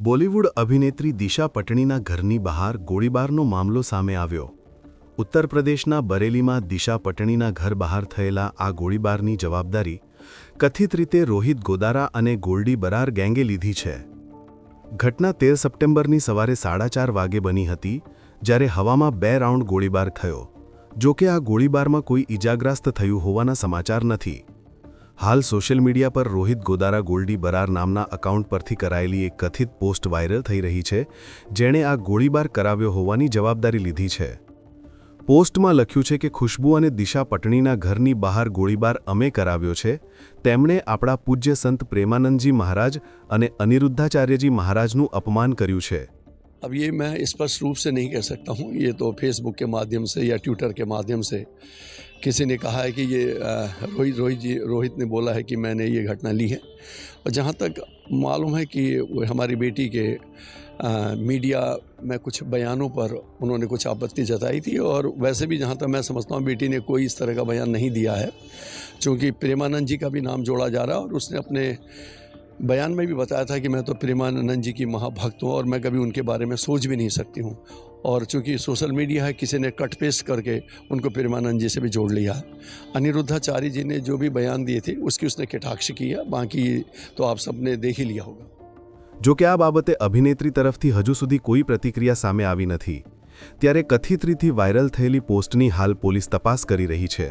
બોલિવૂડ અભિનેત્રી દિશા પટણીના ઘરની બહાર ગોળીબારનો મામલો સામે આવ્યો। ઉત્તર પ્રદેશના બરેલીમાં દિશા પટણીના ઘર બહાર થયેલા આ ગોળીબારની જવાબદારી કથિત રીતે રોહિત ગોદારા અને ગોલ્ડી બરાર ગેંગે લીધી છે। ઘટના 13 સપ્ટેમ્બરની સવારે 4:30 વાગે બની હતી, જ્યારે હવામાં 2 રાઉન્ડ ગોળીબાર થયો। જો કે આ ગોળીબારમાં કોઈ ઇજાગ્રસ્ત થયું હોવાના સમાચાર નથી। હાલ સોશિયલ મીડિયા પર રોહિત ગોદારા ગોલ્ડી બરાર નામના અકાઉન્ટ પરથી કરાયેલી એક કથિત પોસ્ટ વાયરલ થઈ રહી છે, જેણે આ ગોળીબાર કરાવ્યો હોવાની જવાબદારી લીધી છે। પોસ્ટમાં લખ્યું છે કે ખુશ્બુ અને દિશા પટણીના ઘરની બહાર ગોળીબાર અમે કરાવ્યો છે। તેમણે આપણા પૂજ્ય સંત પ્રેમાનંદજી મહારાજ અને અનિરુદ્ધાચાર્યજી મહારાજનું અપમાન કર્યું છે। अब ये मैं स्पष्ट रूप से नहीं कह सकता हूँ। ये तो फेसबुक के माध्यम से या ट्विटर के माध्यम से किसी ने कहा है कि ये रोहित ने बोला है कि मैंने ये घटना ली है। और जहाँ तक मालूम है कि वो हमारी बेटी के मीडिया में कुछ बयानों पर उन्होंने कुछ आपत्ति जताई थी, और वैसे भी जहाँ तक मैं समझता हूँ बेटी ने कोई इस तरह का बयान नहीं दिया है, क्योंकि प्रेमानंद जी का भी नाम जोड़ा जा रहा है। और उसने अपने बयान में भी बताया था कि मैं तो प्रेमानंद जी की महाभक्त हूँ और मैं कभी उनके बारे में सोच भी नहीं सकती हूँ। और चूँकि सोशल मीडिया है, किसी ने कट पेस्ट करके उनको प्रेमानंद जी से भी जोड़ लिया। अनिरुद्धाचार्य जी ने जो भी बयान दिए थे उसकी उसने कटाक्ष किया, बाकी तो आप सबने देख ही लिया होगा। જો કે આ બાબતે અભિનેત્રી તરફથી હજુ સુધી કોઈ પ્રતિક્રિયા સામે આવી નથી, ત્યારે કથિત રીતે વાયરલ થયેલી પોસ્ટની હાલ પોલીસ તપાસ કરી રહી છે।